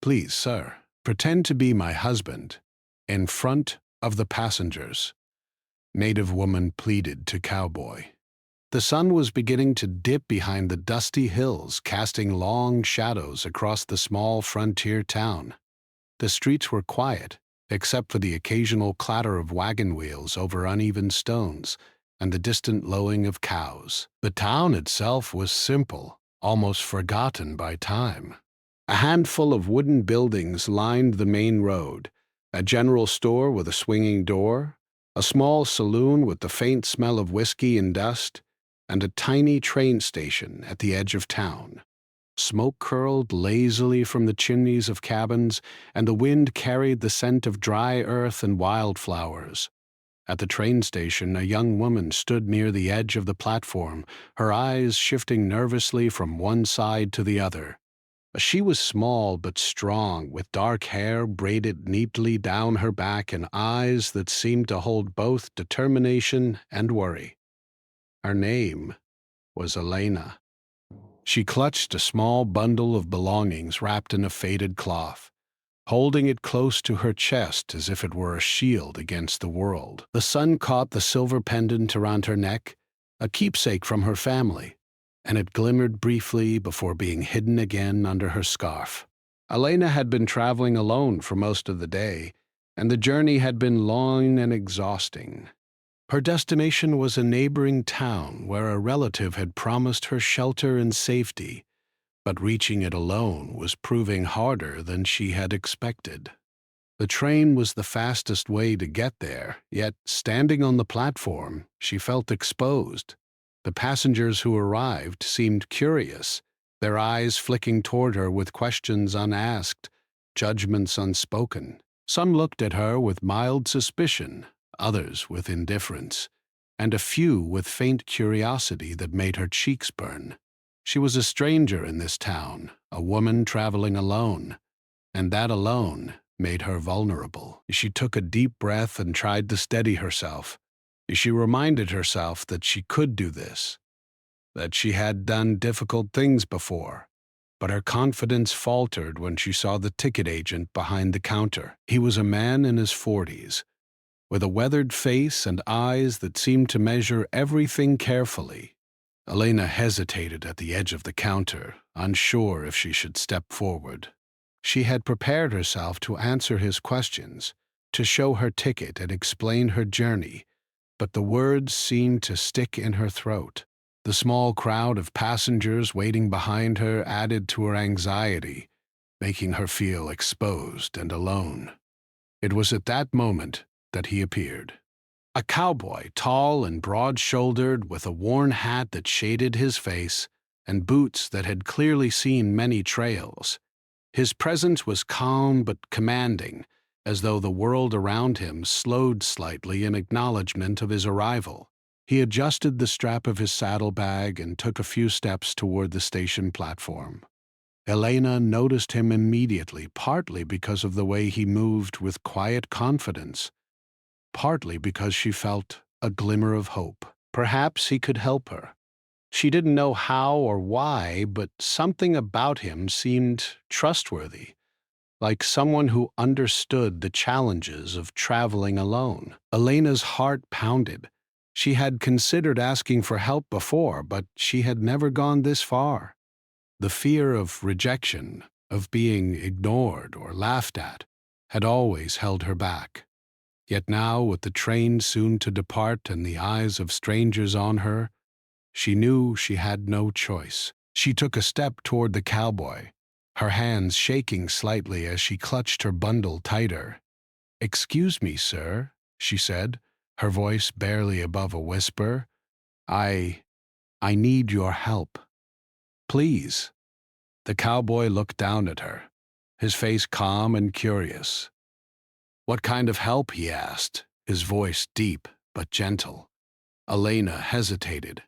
Please, sir, pretend to be my husband in front of the passengers, native woman pleaded to Cowboy. The sun was beginning to dip behind the dusty hills, casting long shadows across the small frontier town. The streets were quiet, except for the occasional clatter of wagon wheels over uneven stones and the distant lowing of cows. The town itself was simple, almost forgotten by time. A handful of wooden buildings lined the main road, a general store with a swinging door, a small saloon with the faint smell of whiskey and dust, and a tiny train station at the edge of town. Smoke curled lazily from the chimneys of cabins, and the wind carried the scent of dry earth and wildflowers. At the train station, a young woman stood near the edge of the platform, her eyes shifting nervously from one side to the other. She was small but strong, with dark hair braided neatly down her back and eyes that seemed to hold both determination and worry. Her name was Elena. She clutched a small bundle of belongings wrapped in a faded cloth, holding it close to her chest as if it were a shield against the world. The sun caught the silver pendant around her neck, a keepsake from her family, and it glimmered briefly before being hidden again under her scarf. Elena had been traveling alone for most of the day, and the journey had been long and exhausting. Her destination was a neighboring town where a relative had promised her shelter and safety, but reaching it alone was proving harder than she had expected. The train was the fastest way to get there, yet standing on the platform, she felt exposed. The passengers who arrived seemed curious, their eyes flicking toward her with questions unasked, judgments unspoken. Some looked at her with mild suspicion, others with indifference, and a few with faint curiosity that made her cheeks burn. She was a stranger in this town, a woman traveling alone, and that alone made her vulnerable. She took a deep breath and tried to steady herself. She reminded herself that she could do this, that she had done difficult things before, but her confidence faltered when she saw the ticket agent behind the counter. He was a man in his 40s, with a weathered face and eyes that seemed to measure everything carefully. Elena hesitated at the edge of the counter, unsure if she should step forward. She had prepared herself to answer his questions, to show her ticket and explain her journey, but the words seemed to stick in her throat. The small crowd of passengers waiting behind her added to her anxiety, making her feel exposed and alone. It was at that moment that he appeared. A cowboy, tall and broad-shouldered, with a worn hat that shaded his face and boots that had clearly seen many trails. His presence was calm but commanding, as though the world around him slowed slightly in acknowledgement of his arrival. He adjusted the strap of his saddlebag and took a few steps toward the station platform. Elena noticed him immediately, partly because of the way he moved with quiet confidence, partly because she felt a glimmer of hope. Perhaps he could help her. She didn't know how or why, but something about him seemed trustworthy, like someone who understood the challenges of traveling alone. Elena's heart pounded. She had considered asking for help before, but she had never gone this far. The fear of rejection, of being ignored or laughed at, had always held her back. Yet now, with the train soon to depart and the eyes of strangers on her, she knew she had no choice. She took a step toward the cowboy, her hands shaking slightly as she clutched her bundle tighter. "Excuse me, sir," she said, her voice barely above a whisper. I need your help. Please." The cowboy looked down at her, his face calm and curious. "What kind of help?" he asked, his voice deep but gentle. Elena hesitated,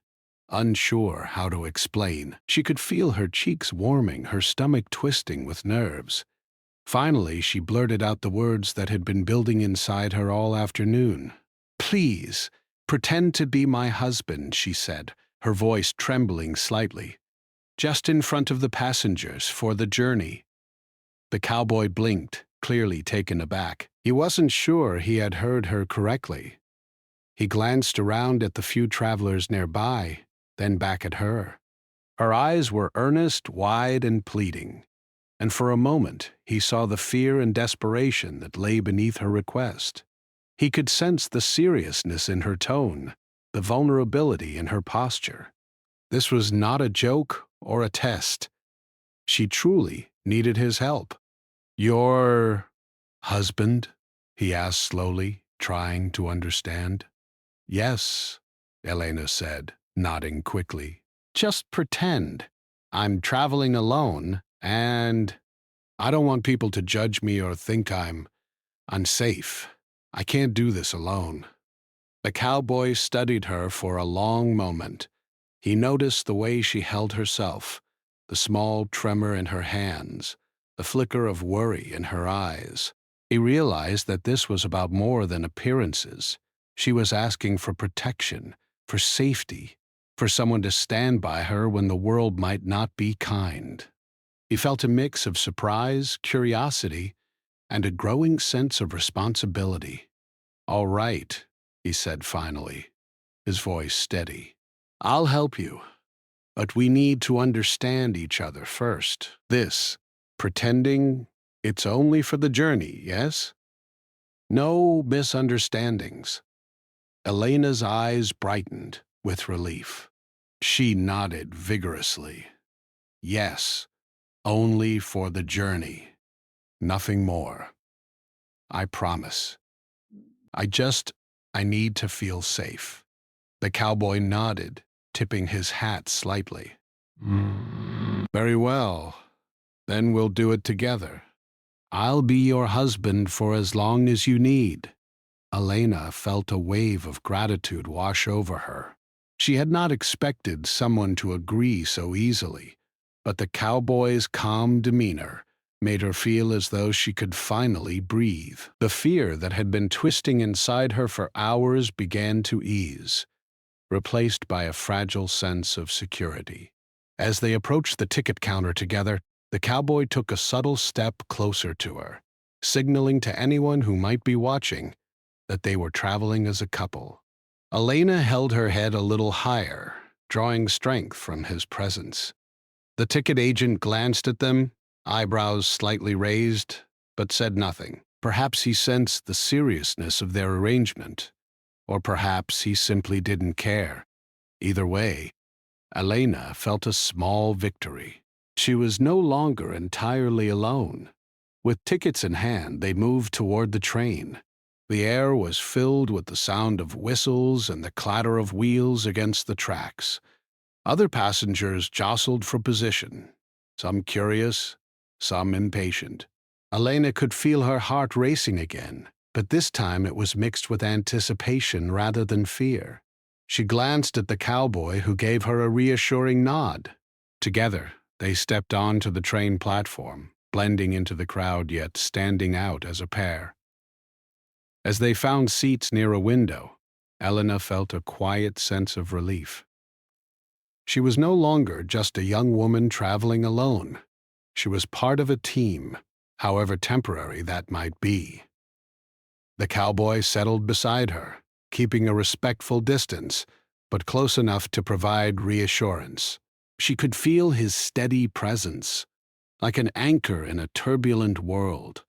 unsure how to explain. She could feel her cheeks warming, her stomach twisting with nerves. Finally, she blurted out the words that had been building inside her all afternoon. "Please, pretend to be my husband," she said, her voice trembling slightly. "Just in front of the passengers for the journey." The cowboy blinked, clearly taken aback. He wasn't sure he had heard her correctly. He glanced around at the few travelers nearby, then back at her. Her eyes were earnest, wide, and pleading, and for a moment he saw the fear and desperation that lay beneath her request. He could sense the seriousness in her tone, the vulnerability in her posture. This was not a joke or a test. She truly needed his help. "Your husband?" he asked slowly, trying to understand. "Yes," Elena said, nodding quickly. "Just pretend. I'm traveling alone, and I don't want people to judge me or think I'm unsafe. I can't do this alone." The cowboy studied her for a long moment. He noticed the way she held herself, the small tremor in her hands, the flicker of worry in her eyes. He realized that this was about more than appearances. She was asking for protection, for safety, for someone to stand by her when the world might not be kind. He felt a mix of surprise, curiosity, and a growing sense of responsibility. "All right," he said finally, his voice steady. "I'll help you, but we need to understand each other first. This, pretending, it's only for the journey, yes? No misunderstandings." Elena's eyes brightened with relief. She nodded vigorously. "Yes, only for the journey. Nothing more. I promise. I need to feel safe." The cowboy nodded, tipping his hat slightly. "Very well. Then we'll do it together. I'll be your husband for as long as you need." Elena felt a wave of gratitude wash over her. She had not expected someone to agree so easily, but the cowboy's calm demeanor made her feel as though she could finally breathe. The fear that had been twisting inside her for hours began to ease, replaced by a fragile sense of security. As they approached the ticket counter together, the cowboy took a subtle step closer to her, signaling to anyone who might be watching that they were traveling as a couple. Elena held her head a little higher, drawing strength from his presence. The ticket agent glanced at them, eyebrows slightly raised, but said nothing. Perhaps he sensed the seriousness of their arrangement, or perhaps he simply didn't care. Either way, Elena felt a small victory. She was no longer entirely alone. With tickets in hand, they moved toward the train. The air was filled with the sound of whistles and the clatter of wheels against the tracks. Other passengers jostled for position, some curious, some impatient. Elena could feel her heart racing again, but this time it was mixed with anticipation rather than fear. She glanced at the cowboy, who gave her a reassuring nod. Together, they stepped onto the train platform, blending into the crowd yet standing out as a pair. As they found seats near a window, Elena felt a quiet sense of relief. She was no longer just a young woman traveling alone. She was part of a team, however temporary that might be. The cowboy settled beside her, keeping a respectful distance, but close enough to provide reassurance. She could feel his steady presence, like an anchor in a turbulent world.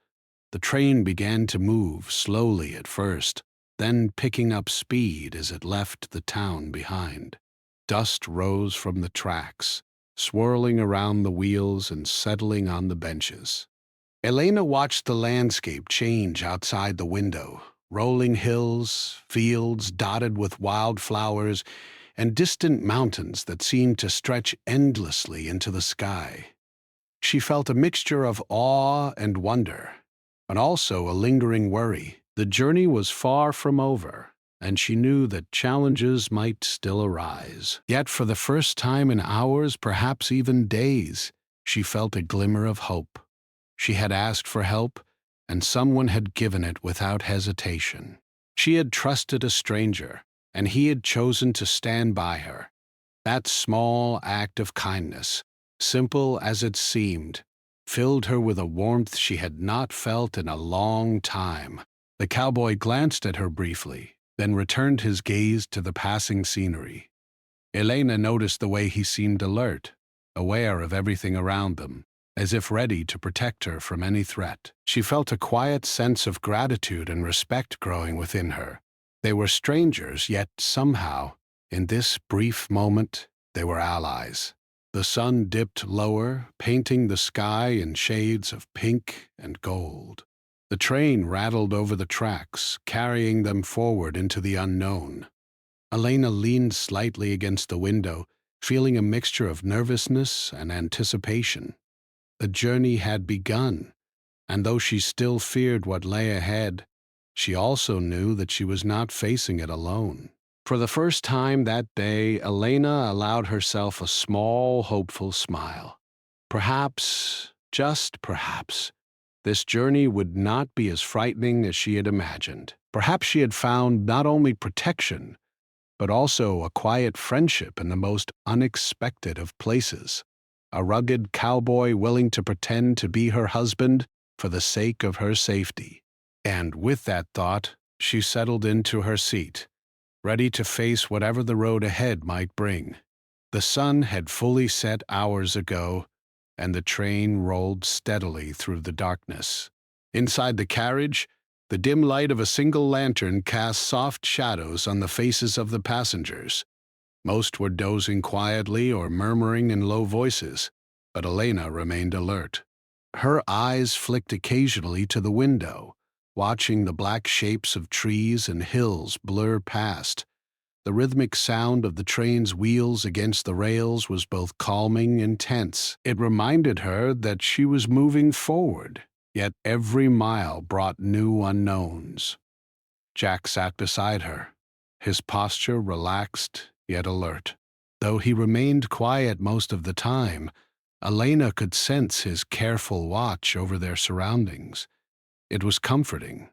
The train began to move slowly at first, then picking up speed as it left the town behind. Dust rose from the tracks, swirling around the wheels and settling on the benches. Elena watched the landscape change outside the window. Rolling hills, fields dotted with wildflowers, and distant mountains that seemed to stretch endlessly into the sky. She felt a mixture of awe and wonder, but also a lingering worry. The journey was far from over, and she knew that challenges might still arise. Yet for the first time in hours, perhaps even days, she felt a glimmer of hope. She had asked for help, and someone had given it without hesitation. She had trusted a stranger, and he had chosen to stand by her. That small act of kindness, simple as it seemed, filled her with a warmth she had not felt in a long time. The cowboy glanced at her briefly, then returned his gaze to the passing scenery. Elena noticed the way he seemed alert, aware of everything around them, as if ready to protect her from any threat. She felt a quiet sense of gratitude and respect growing within her. They were strangers, yet somehow, in this brief moment, they were allies. The sun dipped lower, painting the sky in shades of pink and gold. The train rattled over the tracks, carrying them forward into the unknown. Elena leaned slightly against the window, feeling a mixture of nervousness and anticipation. The journey had begun, and though she still feared what lay ahead, she also knew that she was not facing it alone. For the first time that day, Elena allowed herself a small, hopeful smile. Perhaps, just perhaps, this journey would not be as frightening as she had imagined. Perhaps she had found not only protection, but also a quiet friendship in the most unexpected of places. A rugged cowboy willing to pretend to be her husband for the sake of her safety. And with that thought, she settled into her seat, ready to face whatever the road ahead might bring. The sun had fully set hours ago, and the train rolled steadily through the darkness. Inside the carriage, the dim light of a single lantern cast soft shadows on the faces of the passengers. Most were dozing quietly or murmuring in low voices, but Elena remained alert. Her eyes flicked occasionally to the window, watching the black shapes of trees and hills blur past. The rhythmic sound of the train's wheels against the rails was both calming and tense. It reminded her that she was moving forward, yet every mile brought new unknowns. Jack sat beside her, his posture relaxed yet alert. Though he remained quiet most of the time, Elena could sense his careful watch over their surroundings. It was comforting,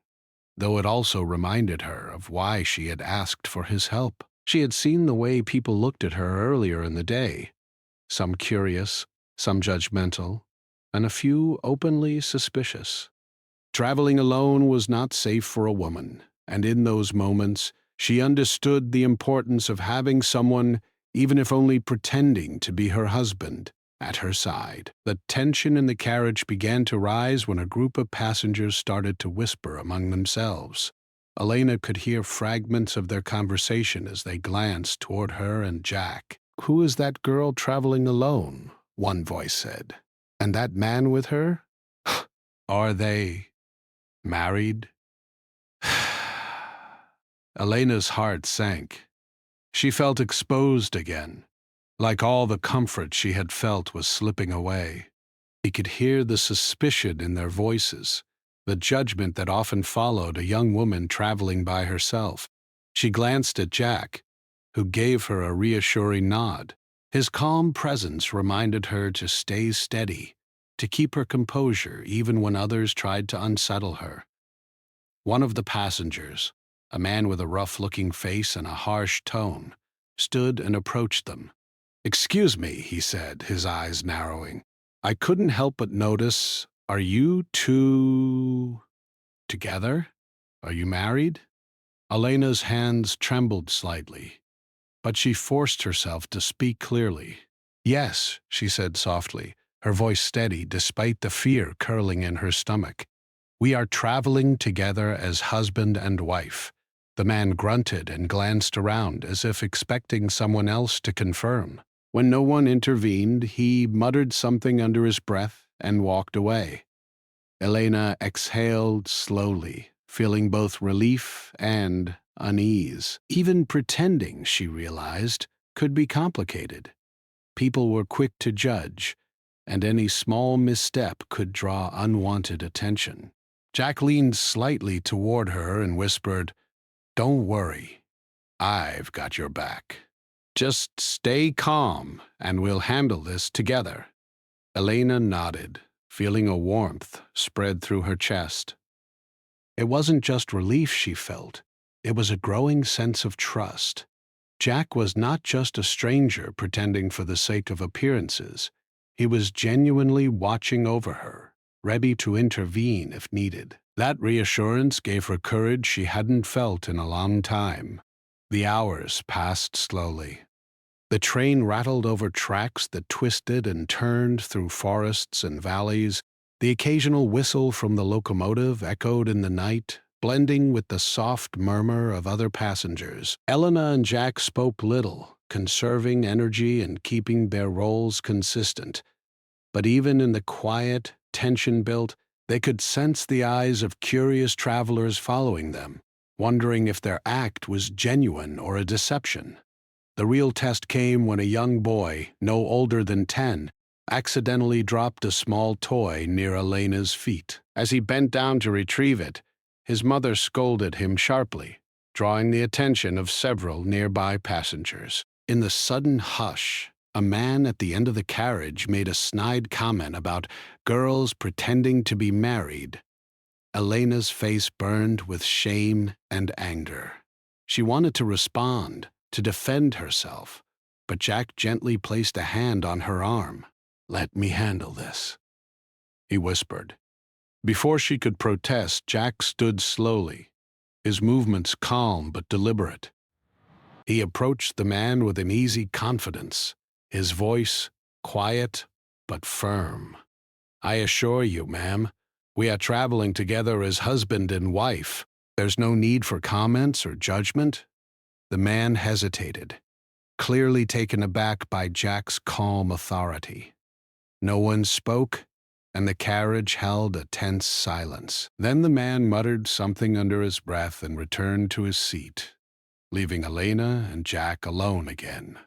though it also reminded her of why she had asked for his help. She had seen the way people looked at her earlier in the day, some curious, some judgmental, and a few openly suspicious. Traveling alone was not safe for a woman, and in those moments, she understood the importance of having someone, even if only pretending to be her husband, at her side. The tension in the carriage began to rise when a group of passengers started to whisper among themselves. Elena could hear fragments of their conversation as they glanced toward her and Jack. "Who is that girl traveling alone?" one voice said. "And that man with her? Are they married?" Elena's heart sank. She felt exposed again, like all the comfort she had felt was slipping away. He could hear the suspicion in their voices, the judgment that often followed a young woman traveling by herself. She glanced at Jack, who gave her a reassuring nod. His calm presence reminded her to stay steady, to keep her composure even when others tried to unsettle her. One of the passengers, a man with a rough-looking face and a harsh tone, stood and approached them. "Excuse me," he said, his eyes narrowing. "I couldn't help but notice, are you two together? Are you married?" Elena's hands trembled slightly, but she forced herself to speak clearly. "Yes," she said softly, her voice steady despite the fear curling in her stomach. "We are traveling together as husband and wife." The man grunted and glanced around as if expecting someone else to confirm. When no one intervened, he muttered something under his breath and walked away. Elena exhaled slowly, feeling both relief and unease. Even pretending, she realized, could be complicated. People were quick to judge, and any small misstep could draw unwanted attention. Jack leaned slightly toward her and whispered, "Don't worry, I've got your back. Just stay calm, and we'll handle this together." Elena nodded, feeling a warmth spread through her chest. It wasn't just relief she felt, it was a growing sense of trust. Jack was not just a stranger pretending for the sake of appearances. He was genuinely watching over her, ready to intervene if needed. That reassurance gave her courage she hadn't felt in a long time. The hours passed slowly. The train rattled over tracks that twisted and turned through forests and valleys. The occasional whistle from the locomotive echoed in the night, blending with the soft murmur of other passengers. Elena and Jack spoke little, conserving energy and keeping their roles consistent. But even in the quiet, tension built, they could sense the eyes of curious travelers following them, wondering if their act was genuine or a deception. The real test came when a young boy, no older than 10, accidentally dropped a small toy near Elena's feet. As he bent down to retrieve it, his mother scolded him sharply, drawing the attention of several nearby passengers. In the sudden hush, a man at the end of the carriage made a snide comment about girls pretending to be married. Elena's face burned with shame and anger. She wanted to respond, to defend herself, but Jack gently placed a hand on her arm. "Let me handle this," he whispered. Before she could protest, Jack stood slowly, his movements calm but deliberate. He approached the man with an easy confidence, his voice quiet but firm. "I assure you, ma'am, we are traveling together as husband and wife. There's no need for comments or judgment." The man hesitated, clearly taken aback by Jack's calm authority. No one spoke, and the carriage held a tense silence. Then the man muttered something under his breath and returned to his seat, leaving Elena and Jack alone again.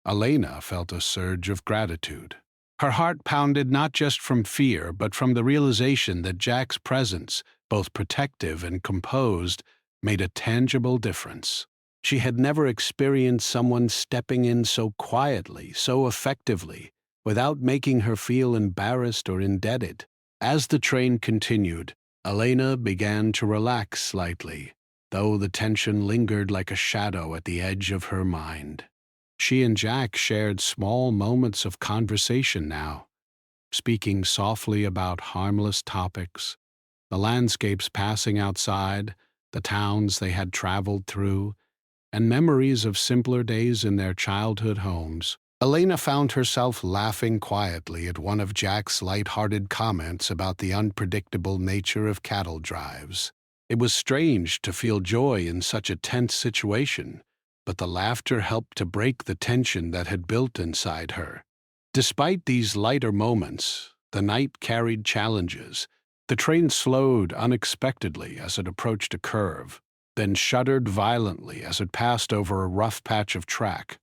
Elena felt a surge of gratitude. Her heart pounded not just from fear, but from the realization that Jack's presence, both protective and composed, made a tangible difference. She had never experienced someone stepping in so quietly, so effectively, without making her feel embarrassed or indebted. As the train continued, Elena began to relax slightly, though the tension lingered like a shadow at the edge of her mind. She and Jack shared small moments of conversation now, speaking softly about harmless topics, the landscapes passing outside, the towns they had traveled through, and memories of simpler days in their childhood homes. Elena found herself laughing quietly at one of Jack's light-hearted comments about the unpredictable nature of cattle drives. It was strange to feel joy in such a tense situation, but the laughter helped to break the tension that had built inside her. Despite these lighter moments, the night carried challenges. The train slowed unexpectedly as it approached a curve, then shuddered violently as it passed over a rough patch of track.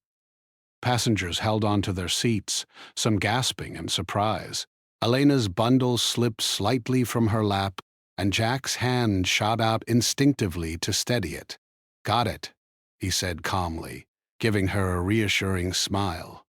Passengers held onto their seats, some gasping in surprise. Elena's bundle slipped slightly from her lap, and Jack's hand shot out instinctively to steady it. "Got it," he said calmly, giving her a reassuring smile.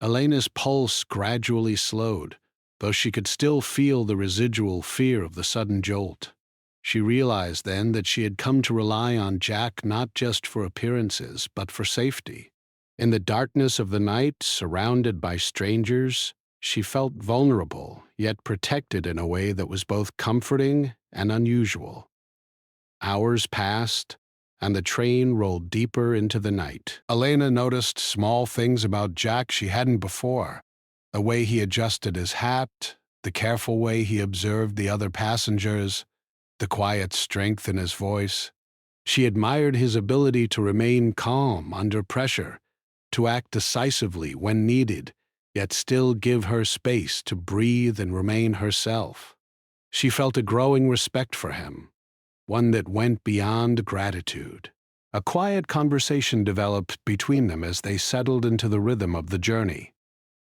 Elena's pulse gradually slowed, though she could still feel the residual fear of the sudden jolt. She realized then that she had come to rely on Jack not just for appearances, but for safety. In the darkness of the night, surrounded by strangers, she felt vulnerable, yet protected in a way that was both comforting and unusual. Hours passed, and the train rolled deeper into the night. Elena noticed small things about Jack she hadn't before: the way he adjusted his hat, the careful way he observed the other passengers, the quiet strength in his voice. She admired his ability to remain calm under pressure, to act decisively when needed, yet still give her space to breathe and remain herself. She felt a growing respect for him, one that went beyond gratitude. A quiet conversation developed between them as they settled into the rhythm of the journey.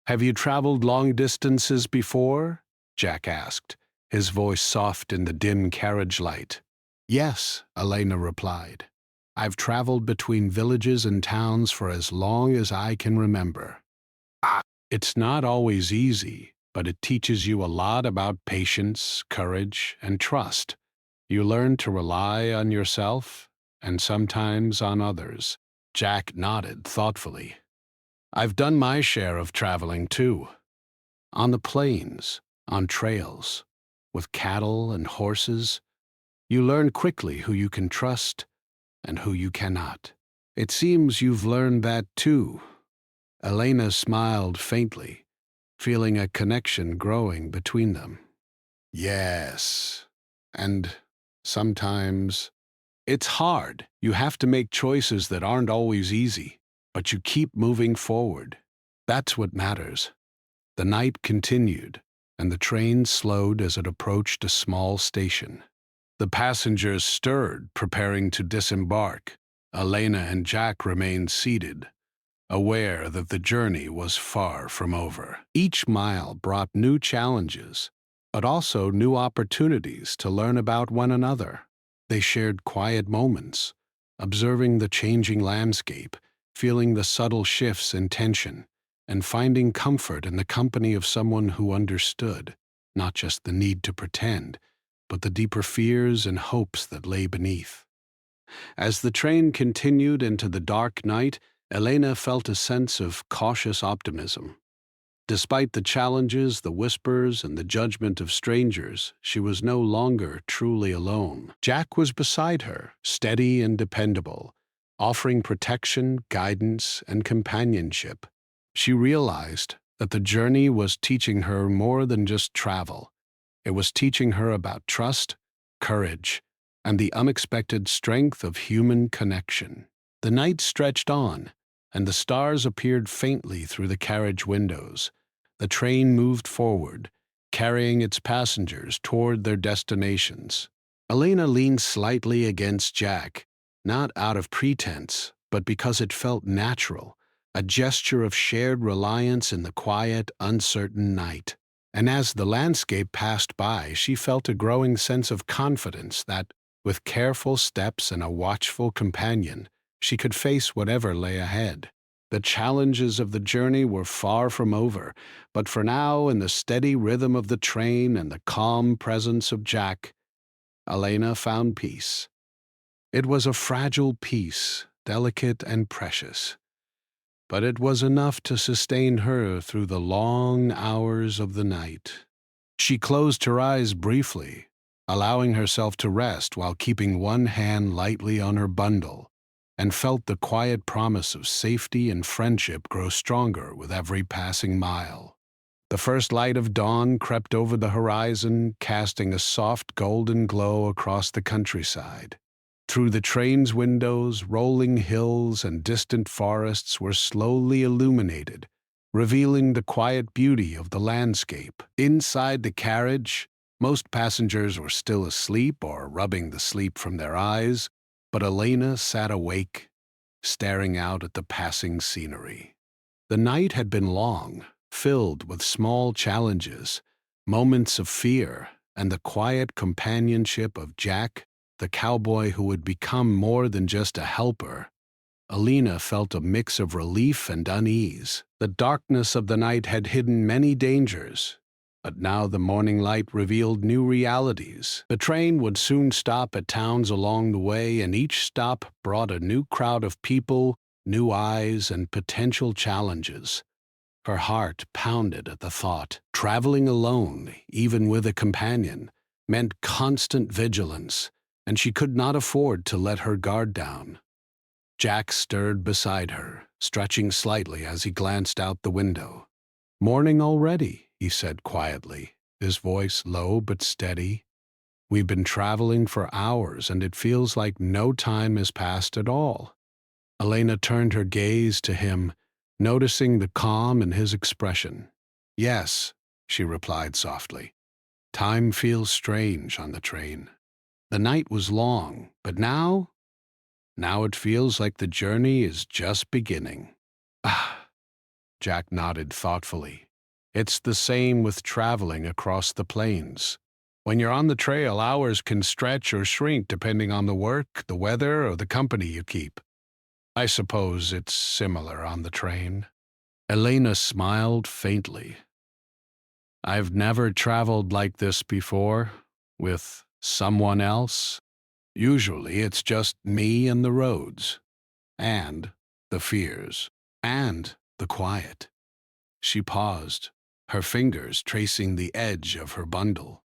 "Have you traveled long distances before?" Jack asked, his voice soft in the dim carriage light. "Yes," Elena replied. "I've traveled between villages and towns for as long as I can remember." It's not always easy, but it teaches you a lot about patience, courage, and trust. You learn to rely on yourself and sometimes on others." Jack nodded thoughtfully. "I've done my share of traveling too. On the plains, on trails, with cattle and horses, you learn quickly who you can trust and who you cannot. It seems you've learned that too. Elena smiled faintly, feeling a connection growing between them. Yes, and sometimes it's hard. You have to make choices that aren't always easy, but you keep moving forward. That's what matters. The night continued, and the train slowed as it approached a small station. The passengers stirred, preparing to disembark. Elena and Jack remained seated, aware that the journey was far from over. Each mile brought new challenges, but also new opportunities to learn about one another. They shared quiet moments, observing the changing landscape, feeling the subtle shifts in tension, and finding comfort in the company of someone who understood, not just the need to pretend, but the deeper fears and hopes that lay beneath. As the train continued into the dark night, Elena felt a sense of cautious optimism. Despite the challenges, the whispers, and the judgment of strangers, she was no longer truly alone. Jack was beside her, steady and dependable, offering protection, guidance, and companionship. She realized that the journey was teaching her more than just travel. It was teaching her about trust, courage, and the unexpected strength of human connection. The night stretched on, and the stars appeared faintly through the carriage windows. The train moved forward, carrying its passengers toward their destinations. Elena leaned slightly against Jack, not out of pretense, but because it felt natural, a gesture of shared reliance in the quiet, uncertain night. And as the landscape passed by, she felt a growing sense of confidence that, with careful steps and a watchful companion, she could face whatever lay ahead. The challenges of the journey were far from over, but for now, in the steady rhythm of the train and the calm presence of Jack, Elena found peace. It was a fragile peace, delicate and precious, but it was enough to sustain her through the long hours of the night. She closed her eyes briefly, allowing herself to rest while keeping one hand lightly on her bundle, and felt the quiet promise of safety and friendship grow stronger with every passing mile. The first light of dawn crept over the horizon, casting a soft golden glow across the countryside. Through the train's windows, rolling hills and distant forests were slowly illuminated, revealing the quiet beauty of the landscape. Inside the carriage, most passengers were still asleep or rubbing the sleep from their eyes, but Elena sat awake, staring out at the passing scenery. The night had been long, filled with small challenges, moments of fear, and the quiet companionship of Jack, the cowboy who would become more than just a helper. Elena felt a mix of relief and unease. The darkness of the night had hidden many dangers, but now the morning light revealed new realities. The train would soon stop at towns along the way, and each stop brought a new crowd of people, new eyes, and potential challenges. Her heart pounded at the thought. Traveling alone, even with a companion, meant constant vigilance, and she could not afford to let her guard down. Jack stirred beside her, stretching slightly as he glanced out the window. "Morning already," he said quietly, his voice low but steady. "We've been traveling for hours, and it feels like no time has passed at all." Elena turned her gaze to him, noticing the calm in his expression. "Yes," she replied softly. "Time feels strange on the train. The night was long, but now it feels like the journey is just beginning." "Ah," Jack nodded thoughtfully. "It's the same with traveling across the plains. When you're on the trail, hours can stretch or shrink depending on the work, the weather, or the company you keep. I suppose it's similar on the train." Elena smiled faintly. "I've never traveled like this before, with someone else. Usually it's just me and the roads, and the fears, and the quiet." She paused, her fingers tracing the edge of her bundle.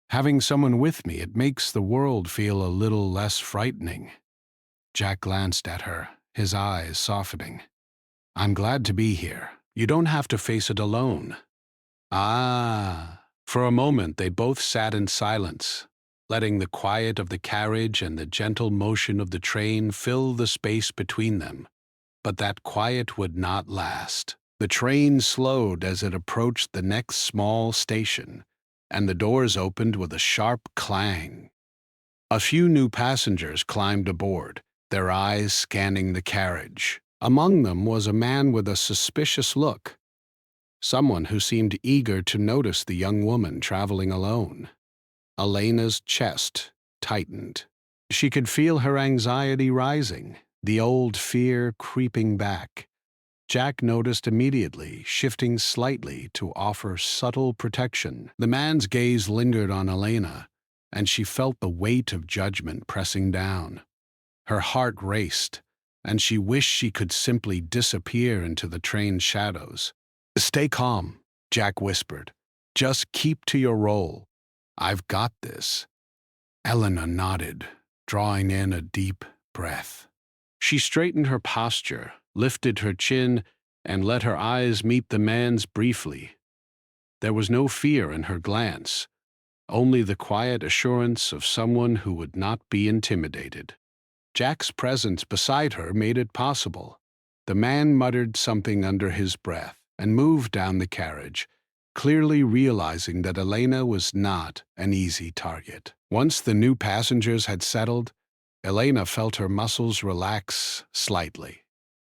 Having someone with me, it makes the world feel a little less frightening. Jack glanced at her, his eyes softening. I'm glad to be here. You don't have to face it alone. Ah. For a moment, they both sat in silence, letting the quiet of the carriage and the gentle motion of the train fill the space between them. But that quiet would not last. The train slowed as it approached the next small station, and the doors opened with a sharp clang. A few new passengers climbed aboard, their eyes scanning the carriage. Among them was a man with a suspicious look, someone who seemed eager to notice the young woman traveling alone. Elena's chest tightened. She could feel her anxiety rising, the old fear creeping back. Jack noticed immediately, shifting slightly to offer subtle protection. The man's gaze lingered on Elena, and she felt the weight of judgment pressing down. Her heart raced, and she wished she could simply disappear into the train's shadows. Stay calm, Jack whispered. Just keep to your role. I've got this. Elena nodded, drawing in a deep breath. She straightened her posture, lifted her chin, and let her eyes meet the man's briefly. There was no fear in her glance, only the quiet assurance of someone who would not be intimidated. Jack's presence beside her made it possible. The man muttered something under his breath and moved down the carriage, clearly realizing that Elena was not an easy target. Once the new passengers had settled, Elena felt her muscles relax slightly.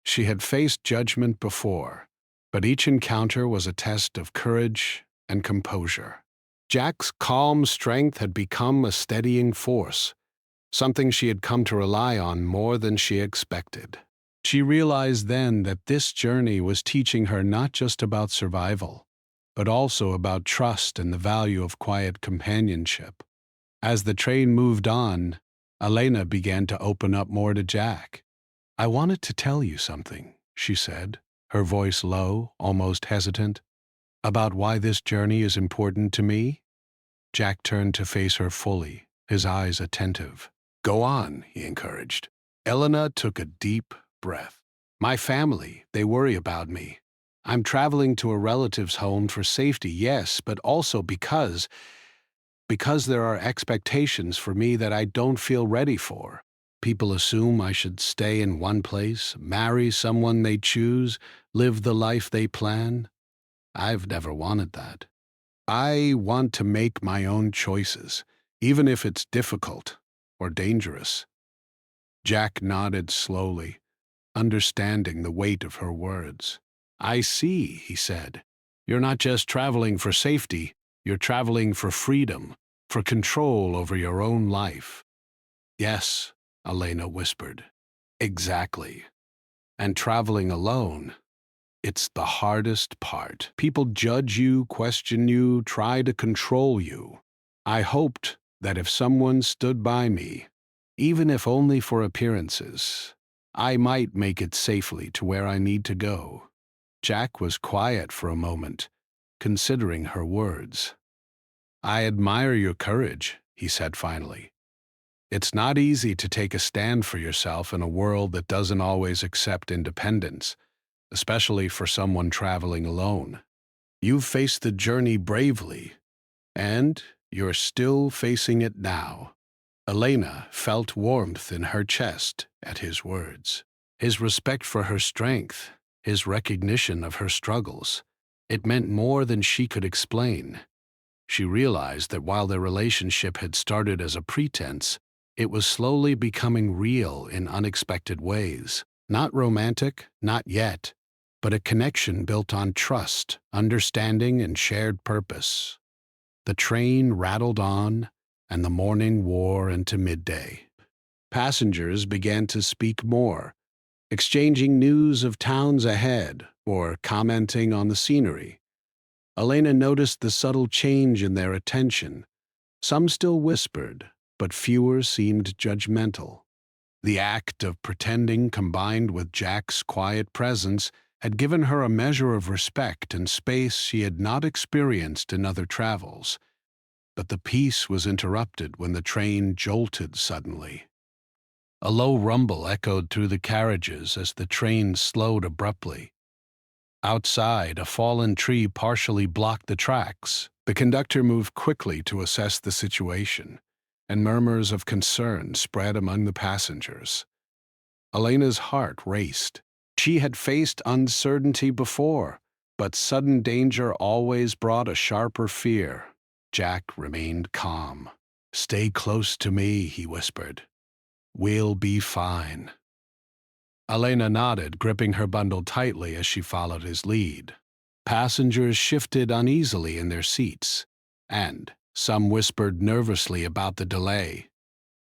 She had faced judgment before, but each encounter was a test of courage and composure. Jack's calm strength had become a steadying force, something she had come to rely on more than she expected. She realized then that this journey was teaching her not just about survival, but also about trust and the value of quiet companionship. As the train moved on, Elena began to open up more to Jack. I wanted to tell you something, she said, her voice low, almost hesitant, about why this journey is important to me. Jack turned to face her fully, his eyes attentive. Go on, he encouraged. Elena took a deep breath. My family, they worry about me. I'm traveling to a relative's home for safety, yes, but also because there are expectations for me that I don't feel ready for. People assume I should stay in one place, marry someone they choose, live the life they plan. I've never wanted that. I want to make my own choices, even if it's difficult or dangerous. Jack nodded slowly, understanding the weight of her words. I see, he said. You're not just traveling for safety, you're traveling for freedom, for control over your own life. Yes, Elena whispered. Exactly. And traveling alone, it's the hardest part. People judge you, question you, try to control you. I hoped that if someone stood by me, even if only for appearances, I might make it safely to where I need to go. Jack was quiet for a moment, considering her words. I admire your courage, he said finally. It's not easy to take a stand for yourself in a world that doesn't always accept independence, especially for someone traveling alone. You've faced the journey bravely, and you're still facing it now. Elena felt warmth in her chest at his words. His respect for her strength, his recognition of her struggles. It meant more than she could explain. She realized that while their relationship had started as a pretense, it was slowly becoming real in unexpected ways. Not romantic, not yet, but a connection built on trust, understanding, and shared purpose. The train rattled on, and the morning wore into midday. Passengers began to speak more, exchanging news of towns ahead or commenting on the scenery. Elena noticed the subtle change in their attention. Some still whispered, but fewer seemed judgmental. The act of pretending combined with Jack's quiet presence had given her a measure of respect and space she had not experienced in other travels. But the peace was interrupted when the train jolted suddenly. A low rumble echoed through the carriages as the train slowed abruptly. Outside, a fallen tree partially blocked the tracks. The conductor moved quickly to assess the situation, and murmurs of concern spread among the passengers. Elena's heart raced. She had faced uncertainty before, but sudden danger always brought a sharper fear. Jack remained calm. "Stay close to me," he whispered. "We'll be fine." Elena nodded, gripping her bundle tightly as she followed his lead. Passengers shifted uneasily in their seats, and some whispered nervously about the delay.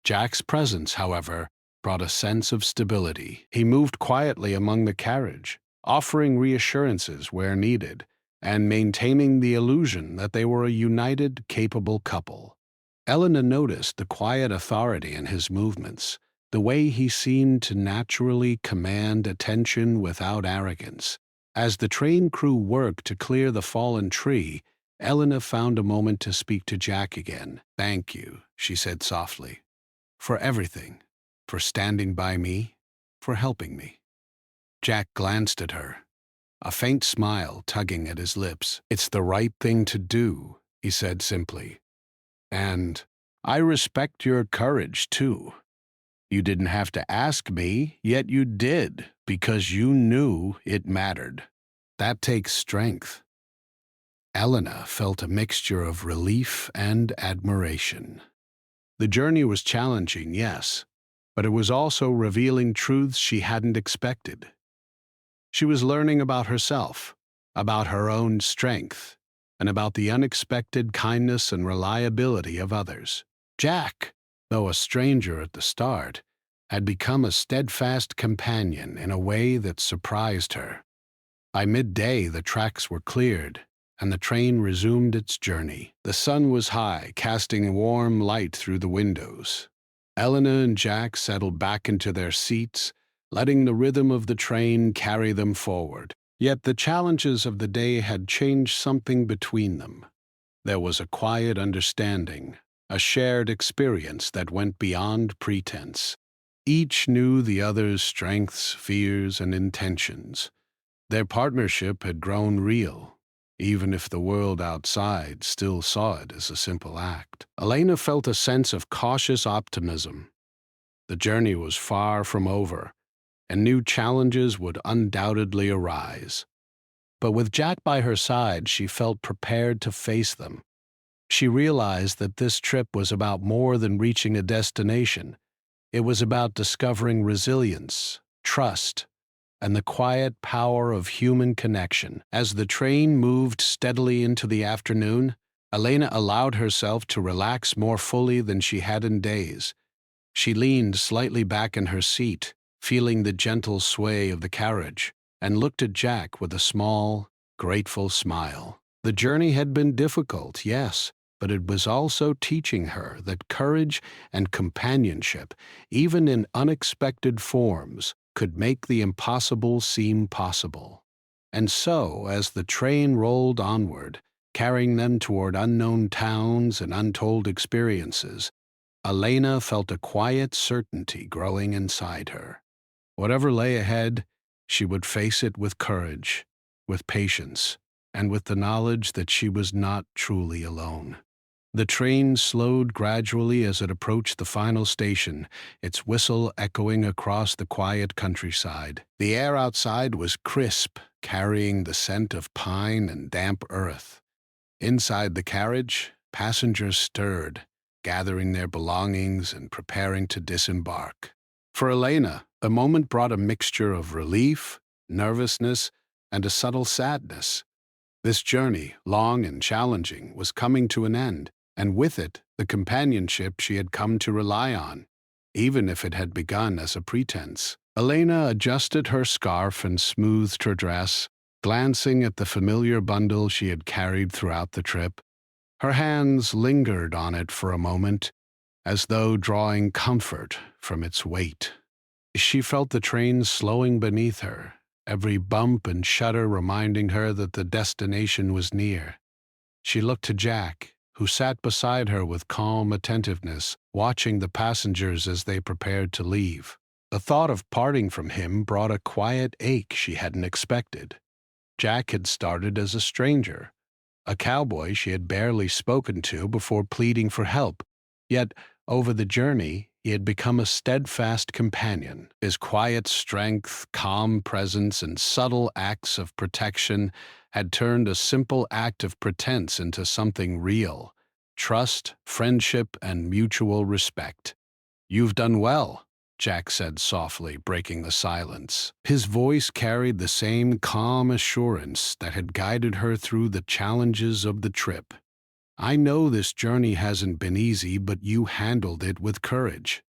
Jack's presence, however, brought a sense of stability. He moved quietly among the carriage, offering reassurances where needed, and maintaining the illusion that they were a united, capable couple. Elena noticed the quiet authority in his movements, the way he seemed to naturally command attention without arrogance. As the train crew worked to clear the fallen tree, Elena found a moment to speak to Jack again. "Thank you," she said softly, "for everything, for standing by me, for helping me." Jack glanced at her, a faint smile tugging at his lips. "It's the right thing to do," he said simply. "And I respect your courage, too. You didn't have to ask me, yet you did, because you knew it mattered. That takes strength." Elena felt a mixture of relief and admiration. The journey was challenging, yes, but it was also revealing truths she hadn't expected. She was learning about herself, about her own strength, and about the unexpected kindness and reliability of others. Jack, though a stranger at the start, had become a steadfast companion in a way that surprised her. By midday, the tracks were cleared, and the train resumed its journey. The sun was high, casting warm light through the windows. Elena and Jack settled back into their seats, letting the rhythm of the train carry them forward. Yet the challenges of the day had changed something between them. There was a quiet understanding, a shared experience that went beyond pretense. Each knew the other's strengths, fears, and intentions. Their partnership had grown real, even if the world outside still saw it as a simple act. Elena felt a sense of cautious optimism. The journey was far from over, and new challenges would undoubtedly arise. But with Jack by her side, she felt prepared to face them. She realized that this trip was about more than reaching a destination. It was about discovering resilience, trust, and the quiet power of human connection. As the train moved steadily into the afternoon, Elena allowed herself to relax more fully than she had in days. She leaned slightly back in her seat, feeling the gentle sway of the carriage, and looked at Jack with a small, grateful smile. The journey had been difficult, yes, but it was also teaching her that courage and companionship, even in unexpected forms, could make the impossible seem possible. And so, as the train rolled onward, carrying them toward unknown towns and untold experiences, Elena felt a quiet certainty growing inside her. Whatever lay ahead, she would face it with courage, with patience, and with the knowledge that she was not truly alone. The train slowed gradually as it approached the final station, its whistle echoing across the quiet countryside. The air outside was crisp, carrying the scent of pine and damp earth. Inside the carriage, passengers stirred, gathering their belongings and preparing to disembark. For Elena, the moment brought a mixture of relief, nervousness, and a subtle sadness. This journey, long and challenging, was coming to an end, and with it, the companionship she had come to rely on, even if it had begun as a pretense. Elena adjusted her scarf and smoothed her dress, glancing at the familiar bundle she had carried throughout the trip. Her hands lingered on it for a moment, as though drawing comfort from its weight. She felt the train slowing beneath her, every bump and shudder reminding her that the destination was near. She looked to Jack, who sat beside her with calm attentiveness, watching the passengers as they prepared to leave. The thought of parting from him brought a quiet ache she hadn't expected. Jack had started as a stranger, a cowboy she had barely spoken to before pleading for help. Yet, over the journey, he had become a steadfast companion. His quiet strength, calm presence, and subtle acts of protection had turned a simple act of pretense into something real: trust, friendship, and mutual respect. "You've done well," Jack said softly, breaking the silence. His voice carried the same calm assurance that had guided her through the challenges of the trip. "I know this journey hasn't been easy, but you handled it with courage."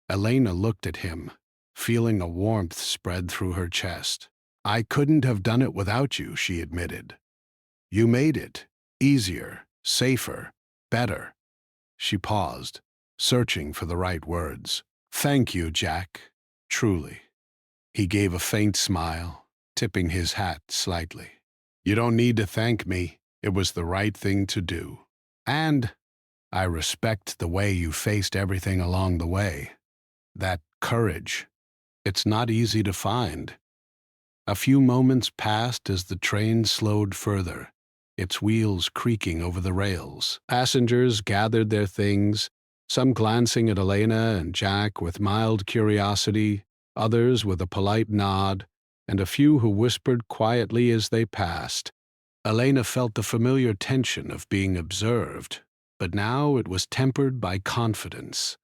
Elena looked at him, feeling a warmth spread through her chest. "I couldn't have done it without you," she admitted. "You made it easier, safer, better." She paused, searching for the right words. "Thank you, Jack, truly." He gave a faint smile, tipping his hat slightly. "You don't need to thank me. It was the right thing to do. And I respect the way you faced everything along the way. That courage. It's not easy to find." A few moments passed as the train slowed further, its wheels creaking over the rails. Passengers gathered their things, some glancing at Elena and Jack with mild curiosity, others with a polite nod, and a few who whispered quietly as they passed. Elena felt the familiar tension of being observed, but now it was tempered by confidence.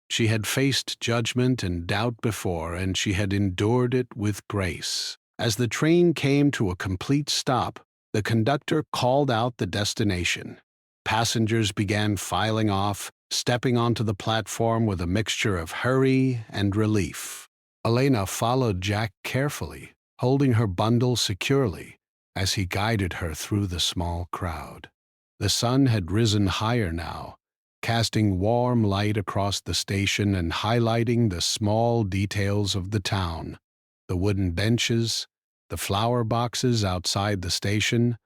She had faced judgment and doubt before, and she had endured it with grace. As the train came to a complete stop, the conductor called out the destination. Passengers began filing off, stepping onto the platform with a mixture of hurry and relief. Elena followed Jack carefully, holding her bundle securely as he guided her through the small crowd. The sun had risen higher now, casting warm light across the station and highlighting the small details of the town: the wooden benches, the flower boxes outside the station,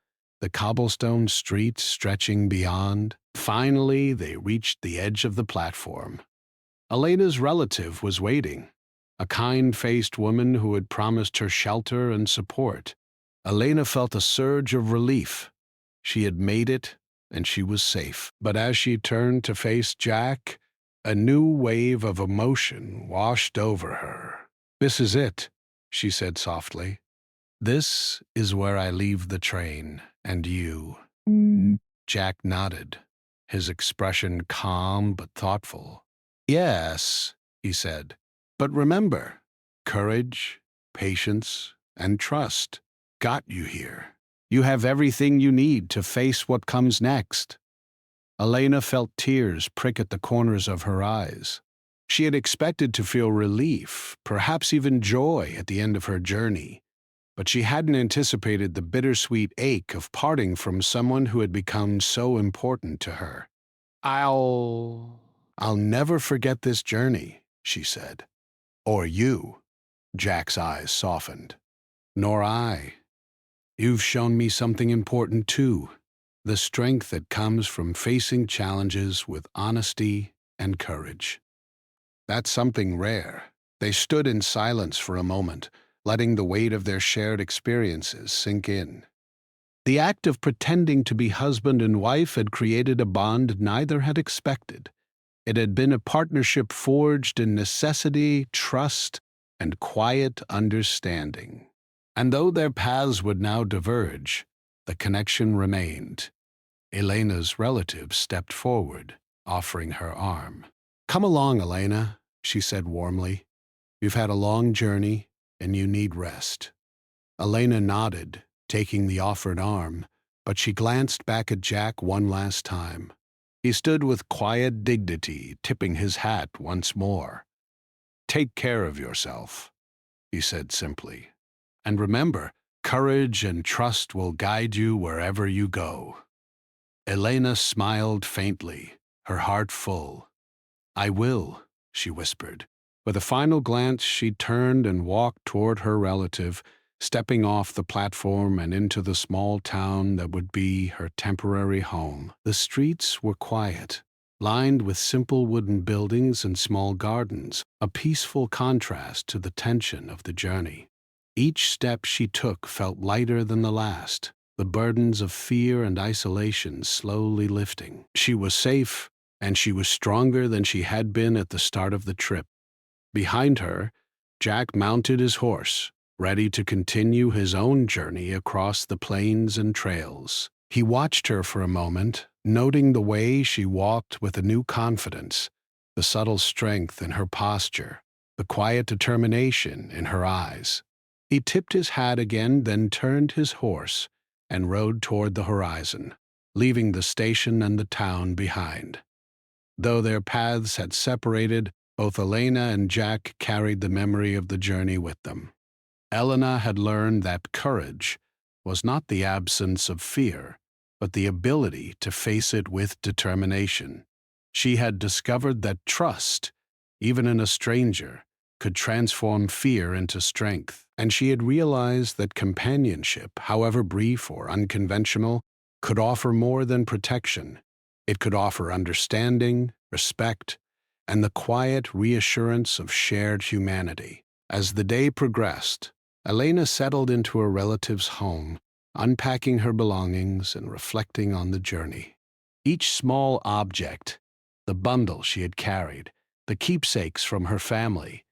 the cobblestone streets stretching beyond. Finally, they reached the edge of the platform. Elena's relative was waiting, a kind-faced woman who had promised her shelter and support. Elena felt a surge of relief. She had made it, and she was safe. But as she turned to face Jack, a new wave of emotion washed over her. "This is it," she said softly. "This is where I leave the train, and you." Jack nodded, his expression calm but thoughtful. "Yes," he said, "but remember, courage, patience, and trust got you here. You have everything you need to face what comes next." Elena felt tears prick at the corners of her eyes. She had expected to feel relief, perhaps even joy at the end of her journey, but she hadn't anticipated the bittersweet ache of parting from someone who had become so important to her. I'll never forget this journey," she said. "Or you." Jack's eyes softened. "Nor I. You've shown me something important too, the strength that comes from facing challenges with honesty and courage. That's something rare." They stood in silence for a moment, letting the weight of their shared experiences sink in. The act of pretending to be husband and wife had created a bond neither had expected. It had been a partnership forged in necessity, trust, and quiet understanding. And though their paths would now diverge, the connection remained. Elena's relative stepped forward, offering her arm. "Come along, Elena," she said warmly. "You've had a long journey, and you need rest." Elena nodded, taking the offered arm, but she glanced back at Jack one last time. He stood with quiet dignity, tipping his hat once more. "Take care of yourself," he said simply. "And remember, courage and trust will guide you wherever you go." Elena smiled faintly, her heart full. "I will," she whispered. With a final glance, she turned and walked toward her relative, stepping off the platform and into the small town that would be her temporary home. The streets were quiet, lined with simple wooden buildings and small gardens, a peaceful contrast to the tension of the journey. Each step she took felt lighter than the last, the burdens of fear and isolation slowly lifting. She was safe, and she was stronger than she had been at the start of the trip. Behind her, Jack mounted his horse, ready to continue his own journey across the plains and trails. He watched her for a moment, noting the way she walked with a new confidence, the subtle strength in her posture, the quiet determination in her eyes. He tipped his hat again, then turned his horse and rode toward the horizon, leaving the station and the town behind. Though their paths had separated, both Elena and Jack carried the memory of the journey with them. Elena had learned that courage was not the absence of fear, but the ability to face it with determination. She had discovered that trust, even in a stranger, could transform fear into strength, and she had realized that companionship, however brief or unconventional, could offer more than protection. It could offer understanding, respect, and the quiet reassurance of shared humanity. As the day progressed, Elena settled into a relative's home, unpacking her belongings and reflecting on the journey. Each small object, the bundle she had carried, the keepsakes from her family,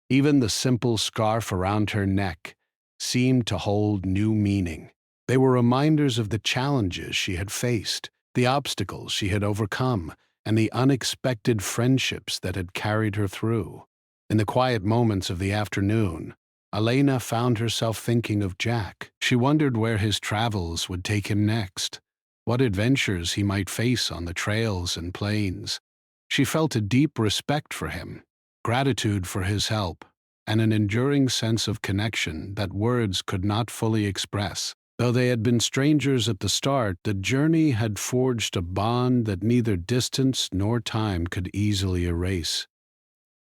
even the simple scarf around her neck, seemed to hold new meaning. They were reminders of the challenges she had faced, the obstacles she had overcome, and the unexpected friendships that had carried her through. In the quiet moments of the afternoon, Elena found herself thinking of Jack. She wondered where his travels would take him next, what adventures he might face on the trails and plains. She felt a deep respect for him, gratitude for his help, and an enduring sense of connection that words could not fully express. Though they had been strangers at the start, the journey had forged a bond that neither distance nor time could easily erase.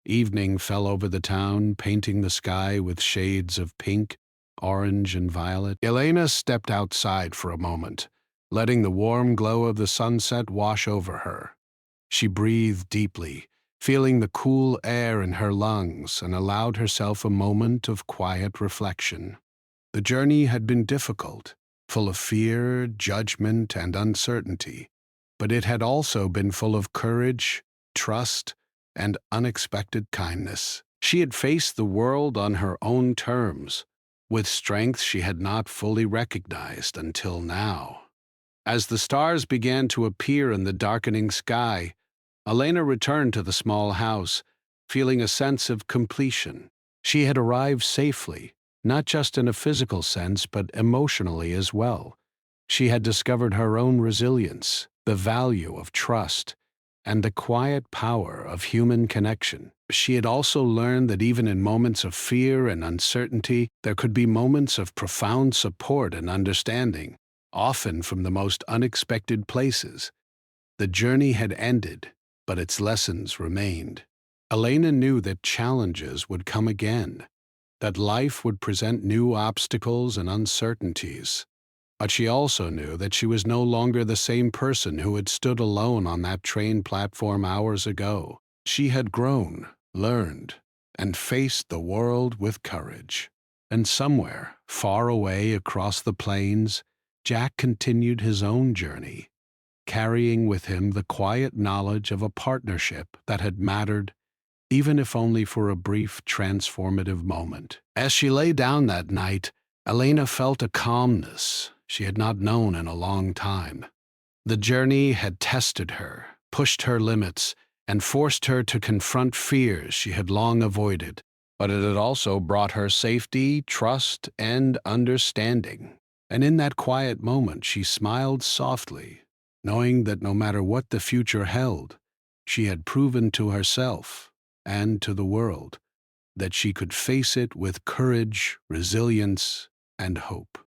Evening fell over the town, painting the sky with shades of pink, orange, and violet. Elena stepped outside for a moment, letting the warm glow of the sunset wash over her. She breathed deeply, feeling the cool air in her lungs, and allowed herself a moment of quiet reflection. The journey had been difficult, full of fear, judgment, and uncertainty, but it had also been full of courage, trust, and unexpected kindness. She had faced the world on her own terms, with strength she had not fully recognized until now. As the stars began to appear in the darkening sky, Elena returned to the small house, feeling a sense of completion. She had arrived safely, not just in a physical sense, but emotionally as well. She had discovered her own resilience, the value of trust, and the quiet power of human connection. She had also learned that even in moments of fear and uncertainty, there could be moments of profound support and understanding, often from the most unexpected places. The journey had ended, but its lessons remained. Elena knew that challenges would come again, that life would present new obstacles and uncertainties. But she also knew that she was no longer the same person who had stood alone on that train platform hours ago. She had grown, learned, and faced the world with courage. And somewhere, far away across the plains, Jack continued his own journey, carrying with him the quiet knowledge of a partnership that had mattered, even if only for a brief, transformative moment. As she lay down that night, Elena felt a calmness she had not known in a long time. The journey had tested her, pushed her limits, and forced her to confront fears she had long avoided, but it had also brought her safety, trust, and understanding. And in that quiet moment, she smiled softly, knowing that no matter what the future held, she had proven to herself and to the world that she could face it with courage, resilience, and hope.